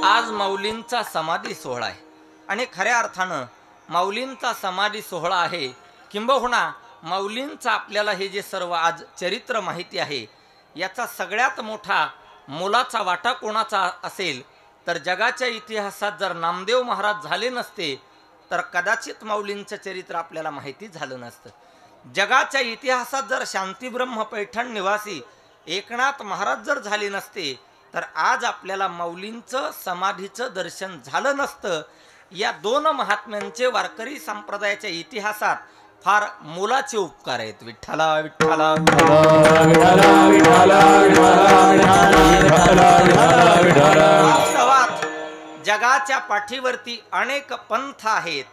आज माऊलींचा समाधी सोहळा आहे आणि खऱ्या अर्थानं माऊलींचा समाधी सोहळा आहे, किंबहुना माऊलींचा आपल्याला हे जे सर्व आज चरित्र माहिती आहे याचा सगळ्यात मोठा मोलाचा वाटा कोणाचा असेल तर जगाच्या इतिहासात जर नामदेव महाराज झाले नसते तर कदाचित माऊलींचं चरित्र आपल्याला माहिती झालं नसतं. जगाच्या इतिहासात जर शांतीब्रह्म पैठण निवासी एकनाथ महाराज जर झाले नसते तर आज आपल्याला माऊलींचं समाधीचं दर्शन झालं नसतं. या दोन महात्म्यांचे वारकरी संप्रदायाच्या इतिहासात फार मोलाचे उपकार आहेत. विठ्ठला विठ्ठला वास्तवात जगाच्या पाठीवरती अनेक पंथ आहेत,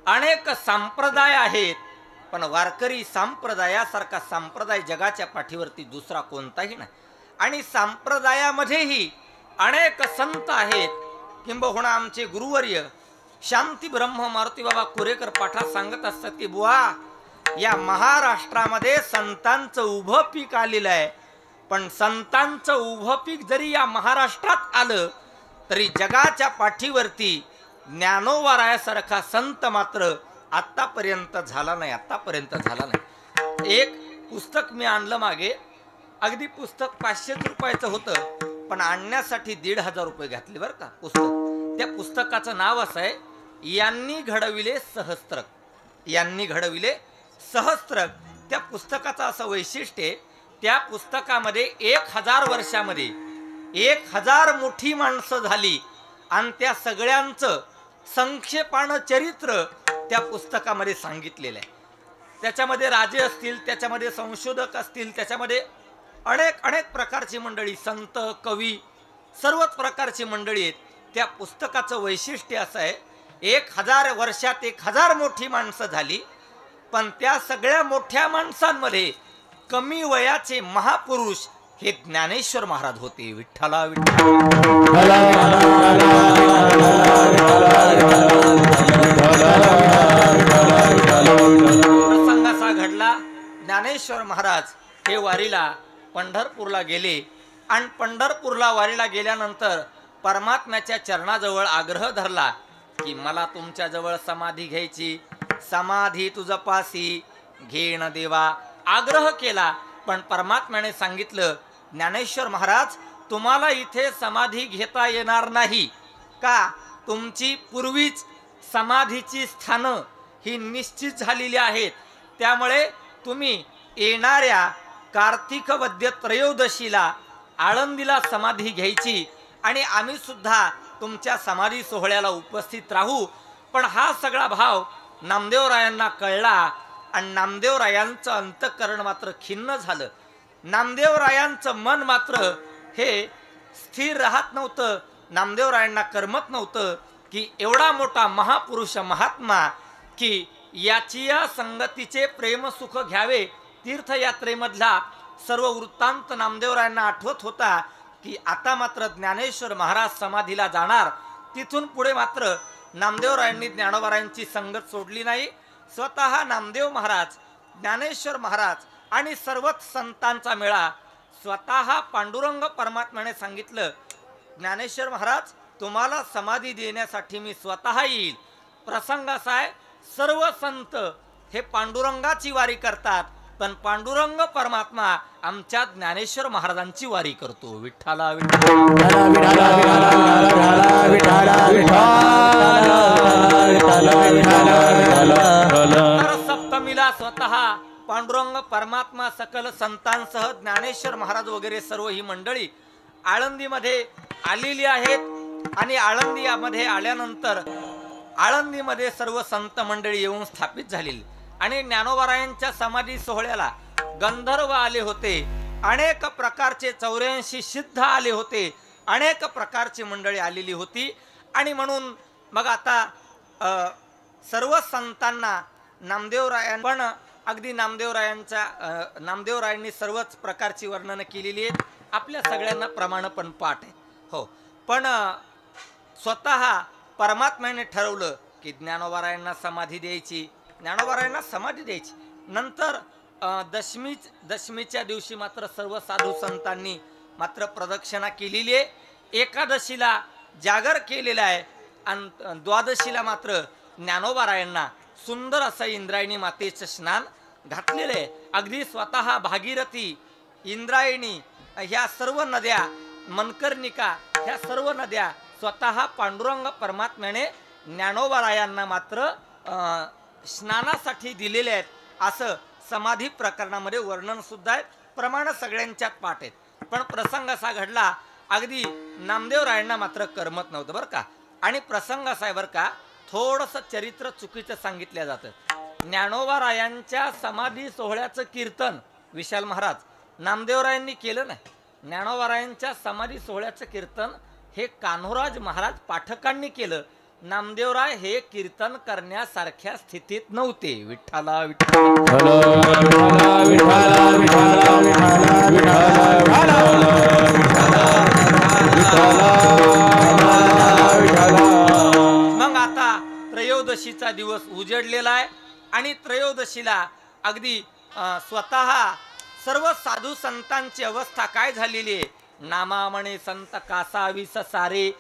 अनेक संप्रदाय आहेत, पण वारकरी संप्रदायासारखा संप्रदाय जगाच्या पाठीवरती दुसरा कोणताही नाही. आणि संप्रदायामध्येही अनेक संत आहेत. किंबहुना आमचे गुरुवर्य शांती ब्रह्म मारुती बाबा कुरेकर पाठात सांगत असतात की बुवा, या महाराष्ट्रामध्ये संतांचं उभं पीक आलेलं आहे, पण संतांचं उभं पीक जरी या महाराष्ट्रात आलं तरी जगाच्या पाठीवरती ज्ञानोबारायासारखा संत मात्र आत्तापर्यंत झाला नाही, आत्तापर्यंत झाला नाही. एक पुस्तक मी आणलं मागे, अगदी पुस्तक 500 रुपयाचं होतं, पण आणण्यासाठी 1,500 रुपये घातले बरं का पुस्तक. त्या पुस्तकाचं नाव असं आहे, यांनी घडविले सहस्त्रक. यांनी घडविले सहस्त्रक. त्या पुस्तकाचं असं वैशिष्ट्य आहे, त्या पुस्तकामध्ये 1000 वर्षामध्ये 1000 मोठी माणसं झाली आणि त्या सगळ्यांचं संक्षेपानं चरित्र त्या पुस्तकामध्ये सांगितलेलं आहे. त्याच्यामध्ये राजे असतील, त्याच्यामध्ये संशोधक असतील, त्याच्यामध्ये अनेक प्रकारची मंडळी, संत, कवी, सर्वच प्रकारची मंडळी आहेत. त्या पुस्तकाचं वैशिष्ट्य असं आहे, 1000 वर्षात 1000 मोठी माणसं झाली, पण त्या सगळ्या मोठ्या माणसांमध्ये कमी वयाचे महापुरुष हे ज्ञानेश्वर महाराज होते. विठ्ठला प्रसंग असा घडला, ज्ञानेश्वर महाराज हे वारीला पंढरपूरला गेले आणि पंढरपूरला वारीला गेल्यानंतर परमात्म्याच्या चरणाजवळ आग्रह धरला की मला तुमच्या जवळ समाधी घ्यायची, समाधी तुझ पासी घेण देवा. आग्रह केला, पण परमात्म्याने सांगितलं ज्ञानेश्वर महाराज तुम्हाला इथे समाधी घेता येणार नाही. का? तुमची पूर्वीच समाधीची स्थानं ही निश्चित झालेली आहेत. त्यामुळे तुम्ही येणाऱ्या कार्तिक वद्य त्रयोदशीला आळंदीला समाधी घ्यायची आणि आम्ही सुद्धा तुमच्या समाधी सोहळ्याला उपस्थित राहू. पण हा सगळा भाव नामदेवरायांना कळला आणि नामदेवरायांचं अंतःकरण मात्र खिन्न झालं. नामदेवरायांचं मन मात्र हे स्थिर राहत नव्हतं. नामदेवरायांना करमत नव्हतं की एवढा मोठा महापुरुष महात्मा की याची या संगतीचे प्रेमसुख घ्यावे. तीर्थयात्रेमधला सर्व वृत्तांत नामदेवरायांना आठवत होता की आता मात्र ज्ञानेश्वर महाराज समाधीला जाणार. तिथून पुढे मात्र नामदेवरायांनी ज्ञानोबारायांची संगत सोडली नाही. स्वतः नामदेव महाराज, ज्ञानेश्वर महाराज आणि सर्वच संतांचा मेळा स्वतः पांडुरंग परमात्म्याने सांगितलं, ज्ञानेश्वर महाराज तुम्हाला समाधी देण्यासाठी मी स्वतः येईल. प्रसंग असा आहे, सर्व संत हे पांडुरंगाची वारी करतात, पण पांडुरंग परमात्मा आमच्या ज्ञानेश्वर महाराजांची वारी करतो. विठ्ठला सप्तमीला स्वतः पांडुरंग परमात्मा सकल संतांसह ज्ञानेश्वर महाराज वगैरे सर्व ही मंडळी आळंदीमध्ये आलेली आहेत. आणि आळंदीमध्ये आल्यानंतर आळंदीमध्ये सर्व संत मंडळी येऊन स्थापित झालेली आणि ज्ञानोबारायांच्या समाधी सोहळ्याला गंधर्व आले होते, अनेक प्रकारचे 84 सिद्ध आले होते, अनेक प्रकारची मंडळी आलेली होती. आणि म्हणून मग आता सर्व संतांना नामदेवरायां पण अगदी नामदेवरायांनी सर्वच प्रकारची वर्णनं केलेली आहेत. आपल्या सगळ्यांना प्रमाण पण पाठ आहे. हो, पण स्वतः परमात्म्याने ठरवलं की ज्ञानोबारायांना समाधी द्यायची, ज्ञानोबारायांना समाधी द्यायची. नंतर दशमीच्या दिवशी मात्र सर्व साधू संतांनी मात्र प्रदक्षिणा केलेली आहे. एकादशीला जागर केलेला आहे आणि द्वादशीला मात्र ज्ञानोबारायांना सुंदर असं इंद्रायणी मातेचं स्नान घातलेलं आहे. अगदी स्वतः भागीरथी, इंद्रायणी ह्या सर्व नद्या, मनकर्णिका ह्या सर्व नद्या स्वतः पांडुरंग परमात्म्याने ज्ञानोबारायांना मात्र स्नानासाठी दिलेले आहेत असं समाधी प्रकरणामध्ये वर्णन सुद्धा आहे. प्रमाण सगळ्यांच्यात पाठ आहेत. पण प्रसंग असा घडला, अगदी नामदेवरायांना मात्र करमत नव्हतं बरं का. आणि प्रसंग असा आहे बरं का, थोडंसं चरित्र चुकीचं सांगितलं जातं. ज्ञानोबारायांच्या समाधी सोहळ्याचं कीर्तन विशाल महाराज नामदेवरायांनी केलं नाही. ज्ञानोबारायांच्या समाधी सोहळ्याचं कीर्तन हे कान्होराज महाराज पाठकांनी केलं. नामदेवराय हे कीर्तन करण्यासारख्या स्थितीत नव्हते. विठ्ठला मग आता त्रयोदशीचा दिवस उजडलेला आहे आणि त्रयोदशीला अगदी स्वतः सर्व साधू संतांची अवस्था काय झालेली आहे. नामामणे संत कासावीस सारे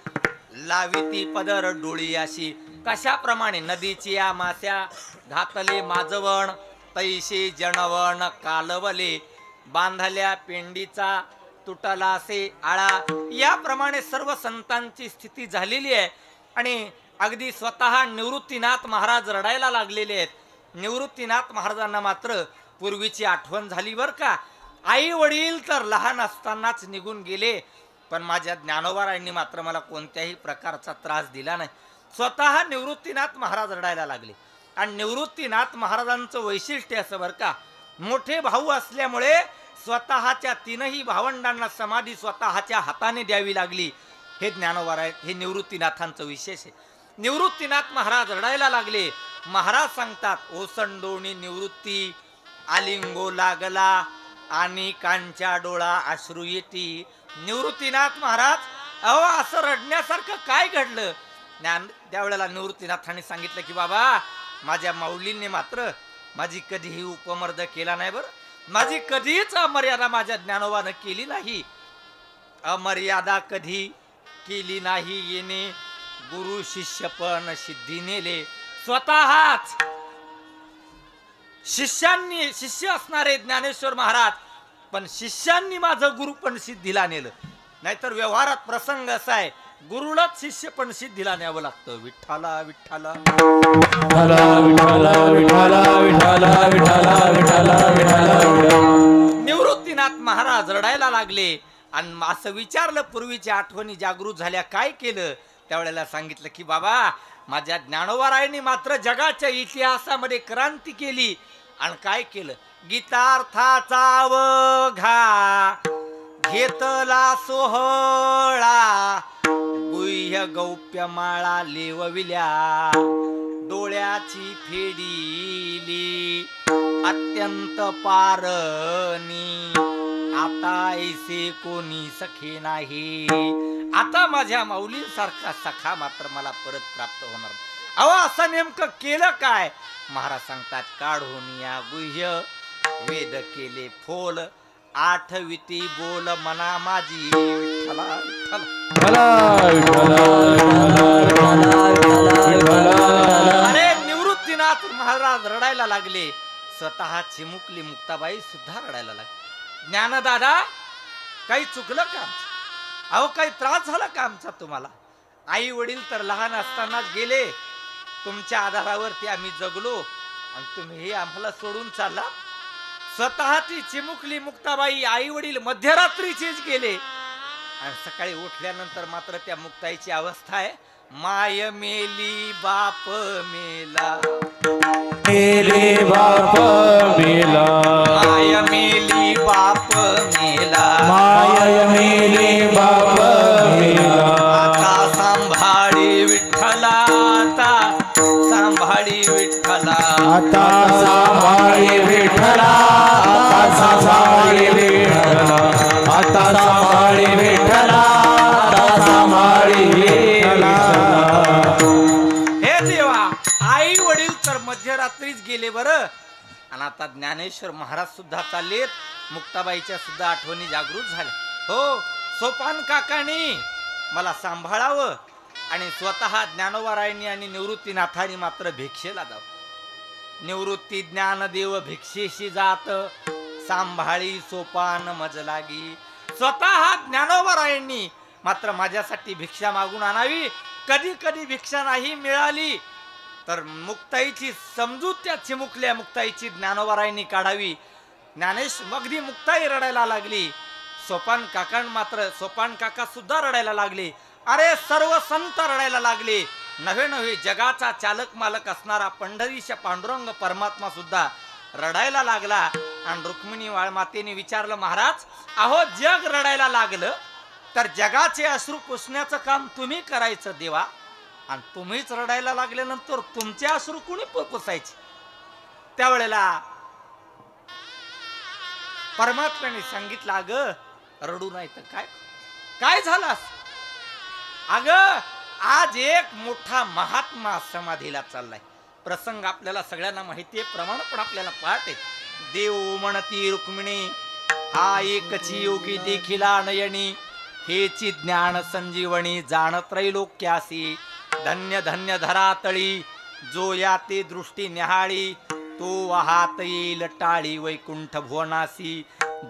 लाविती पदर डोळी अशी. कशाप्रमाणे नदीची या मास्या घातले माजवण, तैशी जनवण कालवले, बांधल्या पेंडीचा तुटला से आळा. याप्रमाणे सर्व संतांची स्थिती झालेली आहे. आणि अगदी स्वतः निवृत्तीनाथ महाराज रडायला लागलेले आहेत. निवृत्तीनाथ महाराजांना मात्र पूर्वीची आठवण झाली बरं का. आई वडील तर लहान असतानाच निघून गेले, पण माझ्या ज्ञानोबारायांनी मात्र मला कोणत्याही प्रकारचा त्रास दिला नाही. स्वतः निवृत्तीनाथ महाराज रडायला लागले. आणि निवृत्तीनाथ महाराजांचं वैशिष्ट्य असं बरं का, मोठे भाऊ असल्यामुळे स्वतःच्या तीनही भावंडांना समाधी स्वतःच्या हाताने द्यावी लागली. हे ज्ञानोबाराय, हे निवृत्तीनाथांचं विशेष आहे. निवृत्तीनाथ महाराज रडायला लागले. महाराज सांगतात, ओसंडोणी निवृत्ती आलिंगो लागला आणि कांच्या डोळा अश्रू येती. निवृत्तीनाथ महाराज, अहो असं रडण्यासारखं काय घडलं. त्यावेळेला निवृत्तीनाथांनी सांगितलं की बाबा, माझ्या माऊलींनी मात्र माझी कधीही उपमर्द केला नाही बरं. माझी कधीच अमर्यादा माझ्या ज्ञानोबानं केली नाही. अमर्यादा कधी केली नाही येणे, गुरु शिष्य पण सिद्धी नेले. स्वतःच शिष्य असणारे ज्ञानेश्वर महाराज, पण शिष्यांनी माझं गुरु पण सिद्धीला नेलं. नाहीतर व्यवहारात प्रसंग असा आहे, गुरुलाच शिष्य पण सिद्धीला न्यावं लागतं. विठ्ठला विठ्ठला निवृत्तीनाथ महाराज रडायला लागले. आणि असं विचारलं, पूर्वीच्या आठवणी जागृत झाल्या, काय केलं. त्यावेळेला सांगितलं की बाबा, माझ्या ज्ञानोबारायांनी मात्र जगाच्या इतिहासामध्ये क्रांती केली. आणि काय केलं, गीतार्थाचा अवघा घेतला सोहळा, गुह्य गौप्य माळा लेवविल्या, डोळ्याची फेडीली अत्यंत पारणी, आता ऐसे कोणी सखे नाही. आता माझ्या माऊलींसारखा सखा मात्र मला परत प्राप्त होणार. अहो असं नेमकं केलं काय. महाराज सांगतात, काढून या गुह्य वेद केले फोल, आठविती बोल मना माझी. अरे निवृत्तीनाथ महाराज रडायला लागले. स्वतः चिमुकली मुक्ताबाई सुद्धा रडायला लागली. ज्ञानदादा, काही चुकलं का? अहो काही त्रास झाला का आमचा तुम्हाला? आई वडील तर लहान असतानाच गेले. तुमच्या आधारावरती आम्ही जगलो आणि तुम्ही आम्हाला सोडून चालला. स्वतः ती चिमुकली मुक्ताबाई, आई वडील मध्यरात्रीचीच गेले. आणि सकाळी उठल्यानंतर मात्र त्या मुक्ताईची अवस्था आहे, माय मेली बाप मेला, मेले बाप मेला, माय मेली बाप मेला, माय मेले बाप मेला. आता सांभाळी विठ्ठला, आता सांभाळी विठ्ठला, आता सांभाळी विठ्ठला, आता सांभाळी विठ्ठला, आता सांभाळी विठ्ठला, आता सांभाळी विठ्ठला. हे देवा, आई वडील तर मध्यरात्रीच गेले बरं. आणि आता ज्ञानेश्वर महाराज सुद्धा चाललेत. मुक्ताबाईच्या सुद्धा आठवणी जागृत झाल्या. हो, सोपान काकानी मला सांभाळावं आणि स्वतः ज्ञानोबारायांनी आणि निवृत्तीनाथांनी मात्र भिक्षेला जावं. निवृत्ती ज्ञानदेव भिक्षेशी जात सांभाळी सोपान मज लागी. स्वतः ज्ञानोबारायांनी मात्र माझ्यासाठी भिक्षा मागून आणावी. कधी कधी भिक्षा नाही मिळाली तर मुक्ताईची समजूत त्या चिमुकल्या मुक्ताईची ज्ञानोबारायांनी काढावी. ज्ञानेश अगदी मुक्ताई रडायला लागली. सोपान काका सुद्धा रडायला लागले. अरे सर्व संत रडायला लागले. नव्हे नव्हे जगाचा चालक मालक असणारा पंढरीच्या पांडुरंग परमात्मा सुद्धा रडायला लागला. आणि रुक्मिणी वाळमातेने विचारलं, महाराज अहो जग रडायला लागलं तर जगाचे अश्रू पुसण्याचं काम तुम्ही करायचं देवा, आणि तुम्हीच रडायला लागल्यानंतर तुमचे अश्रू कुणी पुसायचे. त्यावेळेला परमात्म्याने सांगितलं, अगं रडू नाही तर काय काय झालं. अगं आज एक मोठा महात्मा समाधीला चाललाय. प्रसंग आपल्याला सगळ्यांना माहिती आहे, प्रमाण पण आपल्याला पाठ आहे. देव म्हणती रुक्मिणी हा एकची योगी देखिला नयनी, हेची ज्ञान संजीवनी जाण त्रैलोक्यासी. धन्य धन्य धरातळी जो या ते दृष्टी निहाळी, तो वाहात येईल टाळी वैकुंठ भुवनासी.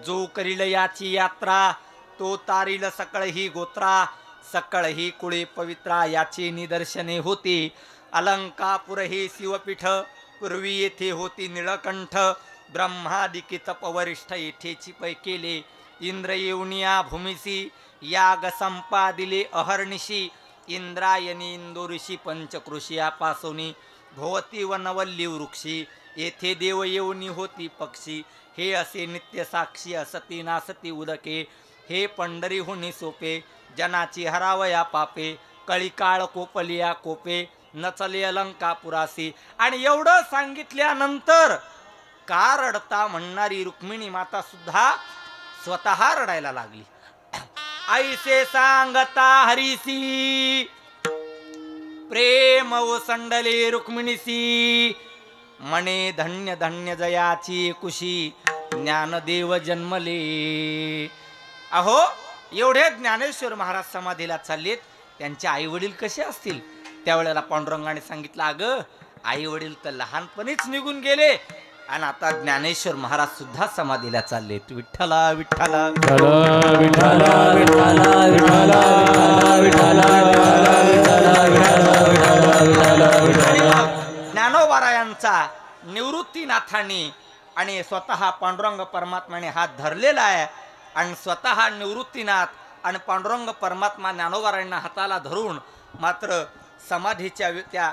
जो करील याची यात्रा तो तारील सकळ ही गोत्रा, सकळ ही कुळे पवित्रा याची निदर्शने होती. अलंकापुर हे शिवपीठ पूर्वी येथे होती निळकंठ, ब्रह्मादिकी तपवरिष्ठ येथेची पै केले. इंद्र येऊनिया भूमिसी याग संपादिले अहर्निशी, इंद्रायणी इंदोऋषी पंचकृषिया पासोनी भोवती वनवल्ली वृक्षी. येथे देव येऊनी होती पक्षी, हे असे नित्य साक्षी असती नासती उदके. हे पंढरीहुनी सोपे जनाची हरावया पापे, कळीकाळ कोपलिया कोपे नचले अलंकापुरासी. आणि एवढं सांगितल्यानंतर का रडता म्हणणारी रुक्मिणी माता सुद्धा स्वतः रडायला लागली. ऐसे सांगता हरीसी प्रेम ओसंडले रुक्मिणीसी, मने धन्य धन्य जयाची कुशी ज्ञानदेव जन्मले. अहो एवढे ज्ञानेश्वर महाराज समाधीला चाललेत, त्यांचे आई वडील कसे असतील. त्यावेळेला पांडुरंगाने सांगितलं, अगं आई वडील तर लहानपणीच निघून गेले आणि आता ज्ञानेश्वर महाराज सुद्धा समाधीला चाललेत. विठ्ठला विठ्ठला ज्ञानोबारायांचा निवृत्तीनाथांनी आणि स्वतः पांडुरंग परमात्म्याने हात धरलेला आहे. आणि स्वतः निवृत्तीनाथ आणि पांडुरंग परमात्मा ज्ञानोबारायांना हाताला धरून मात्र समाधीच्या त्या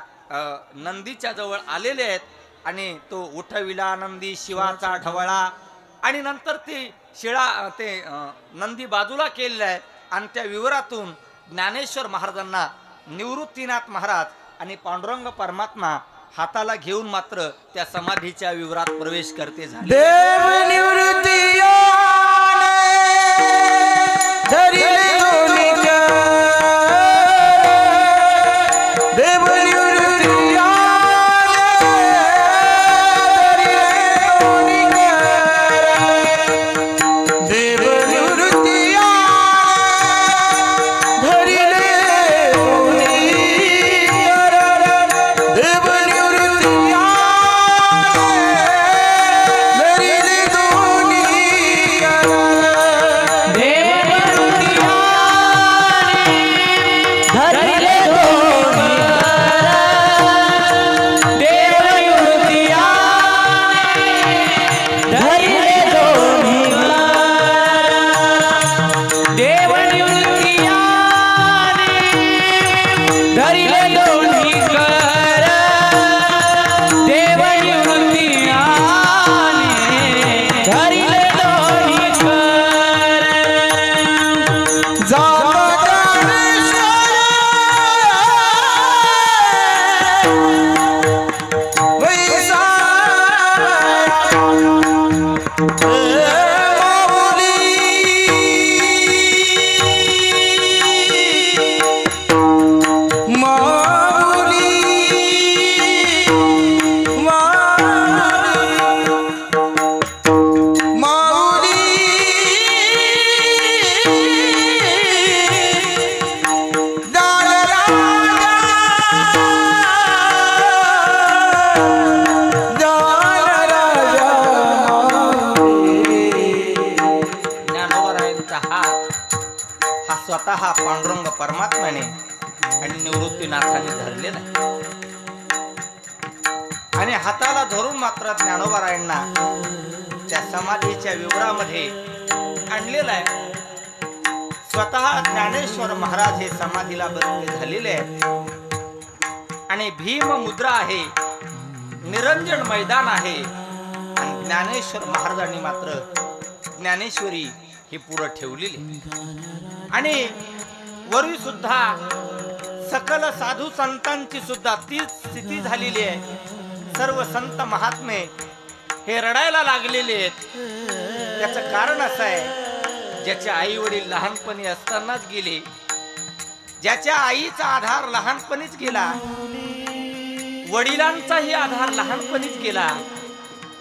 नंदीच्या जवळ आलेले आहेत. आणि तो उठविला नंदी शिवाचा ढवळा. आणि नंतर ते नंदी बाजूला केलेला आहे. आणि त्या विवरातून ज्ञानेश्वर महाराजांना निवृत्तीनाथ महाराज आणि पांडुरंग परमात्मा हाताला घेऊन मात्र त्या समाधीच्या विवरात प्रवेश करते झाले. देव निवृत्ती स्वतः पांडुरंग परमात्म्याने आणि निवृत्तीनाथाने धरलेला आहे आणि हाताला धरून मात्र ज्ञानोबारायांना त्या समाधीच्या विवरामध्ये आणलेला आहे. स्वतः ज्ञानेश्वर महाराज हे समाधीला बसले झालेले आहेत आणि भीम मुद्रा आहे, निरंजन मैदान आहे आणि ज्ञानेश्वर महाराजांनी मात्र ज्ञानेश्वरी ही पुढे ठेवलेली आणि वरी सुद्धा सकल साधू संतांची सुद्धा तीच स्थिती झालेली आहे. सर्व संत महात्मे हे रडायला लागलेले आहेत. त्याचं कारण असं आहे, ज्याचे आई वडील लहानपणी असतानाच गेले, ज्याच्या आईचा आधार लहानपणीच गेला, वडिलांचाही आधार लहानपणीच गेला,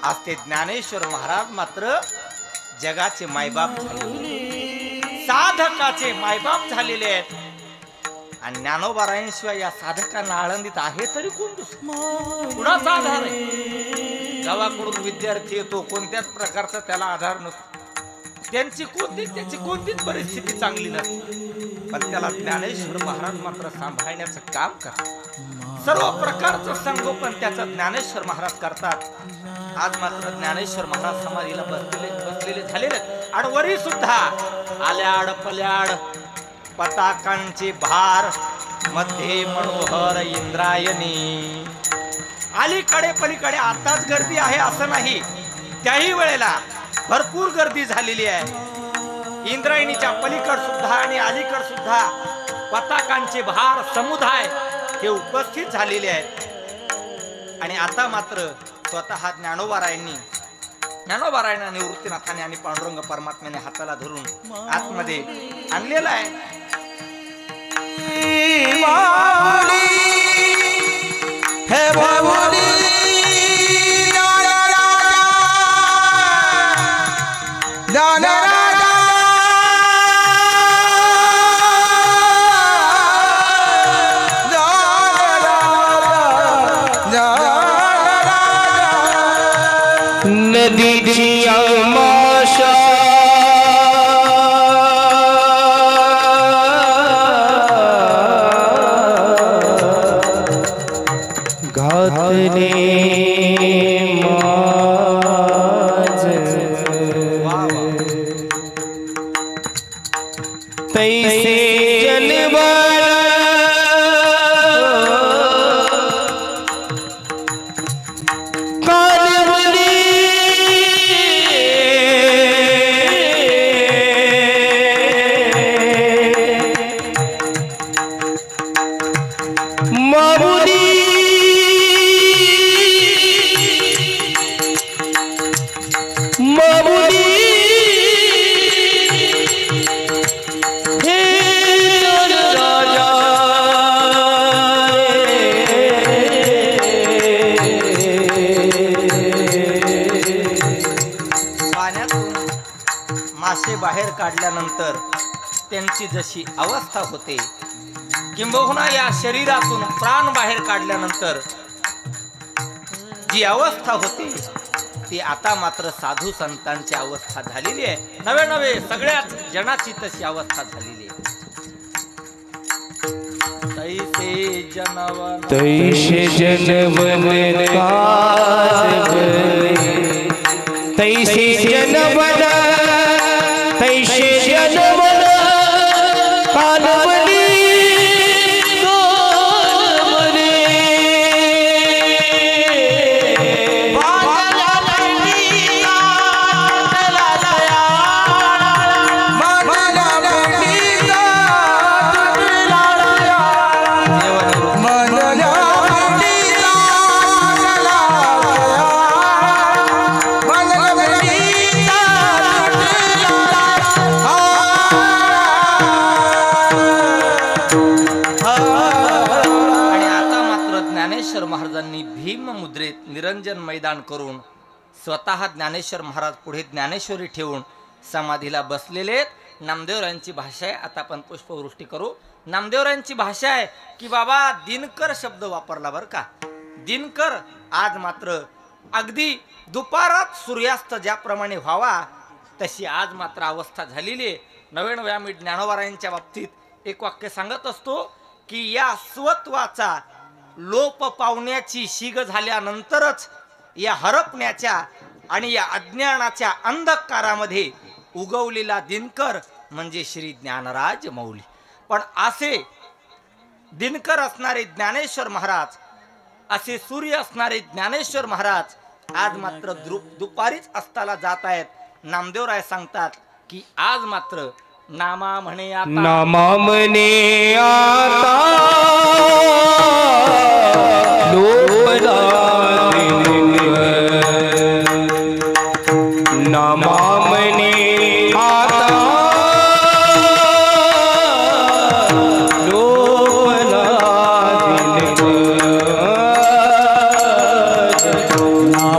आज ते ज्ञानेश्वर महाराज मात्र जगाचे मायबाप झाले, साधकाचे मायबाप झालेले आहेत. आणि ज्ञानोबारायांशिवाय या साधकांना आळंदीत आहे तरी कोण दुसरं? कुणाचा आधार आहे? गावाकडून विद्यार्थी येतो, कोणत्याच प्रकारचा त्याला आधार नसतो, त्याची कोणतीच परिस्थिती चांगली नसते, पण त्याला ज्ञानेश्वर महाराज मात्र सांभाळण्याचं काम करतात. सर्व प्रकारचं संगोपन त्याचं ज्ञानेश्वर महाराज करतात. आज मात्र ज्ञानेश्वर महाराज समाधीला बसलेले झालेले आणि वरी सुद्धा आल्याड पल्याड पताकांची भार मध्ये मनोहर इंद्रायणी. अलीकडे पलीकडे आताच गर्दी आहे असं नाही, त्याही वेळेला भरपूर गर्दी झालेली आहे. इंद्रायणीच्या पलीकड सुद्धा आणि अलीकड सुद्धा पताकांचे भार समुदाय हे उपस्थित झालेले आहेत. आणि आता मात्र स्वतः ज्ञानोबारायांना निवृत्तीनाथाने आणि पांडुरंग परमात्म्याने हाताला धरून आतमध्ये आणलेला आहे. हे बाबुली नदीची आमाशा घातले माझ तैसे जलबल बाहेर काढल्यानंतर त्यांची जशी अवस्था होते, किंबहुना या शरीरातून प्राण बाहेर काढल्यानंतर जी अवस्था होते ती आता मात्र साधू संतांची अवस्था झालेली आहे. नवे नवे सगळ्याच जनाची तशी अवस्था झालेली आहे. तैसे जनवन तैसे जनवन तैसे जनवन कालवली महाराजांनी भीम मुद्रेत निरंजन मैदान करून स्वतः ज्ञानेश्वर महाराज पुढे ज्ञानेश्वरी ठेवून समाधीला बसलेले. नामदेवरायांची भाषा आहे, आता आपण पुष्पवृष्टी करू. नामदेवरायांची भाषा आहे की बाबा दिनकर शब्द वापरला बरं का. दिनकर आज मात्र अगदी दुपारात सूर्यास्त ज्याप्रमाणे व्हावा तशी आज मात्र अवस्था झालेली आहे. नव्याने आम्ही ज्ञानोबारायांच्या बाबतीत एक वाक्य सांगत असतो की या स्वत्वाचा लोप पावण्याची शीग झाल्यानंतरच या हरपण्याच्या आणि या अज्ञानाच्या अंधकारामध्ये उगवलेला दिनकर म्हणजे श्री ज्ञानराज मौली. पण असे दिनकर असणारे ज्ञानेश्वर महाराज, असे सूर्य असणारे ज्ञानेश्वर महाराज आज मात्र दुपारीच अस्ताला जात आहेत. नामदेवराय सांगतात की आज मात्र नामा म्हणे आता, नामा म्हणे आता लोपला दिनकर, नामा म्हणे आता लोपला दिनकर, नामा म्हणे आता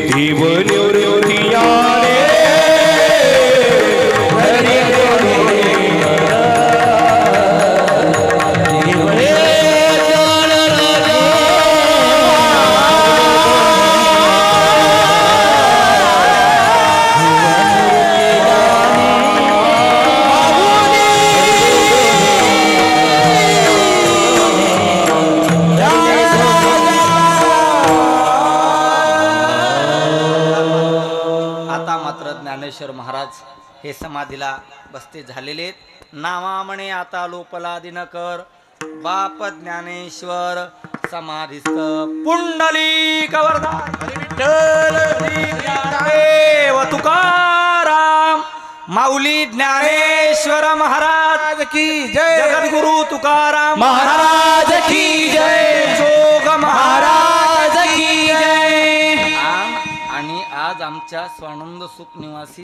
जीवन हे समाधीला बसते झालेले आहेत. नावा म्हणे आता लोपला दिनकर, बाप ज्ञानेश्वर समाधीस्थ पुंडलिक वरदान विठ्ठल श्री ज्ञानदेव तुकाराम माऊली ज्ञानेश्वर महाराज की जय. जगद्गुरु तुकाराम महाराज की जय. जोग महाराज की जय. आणि आज आमच्या स्वानंद सुख निवासी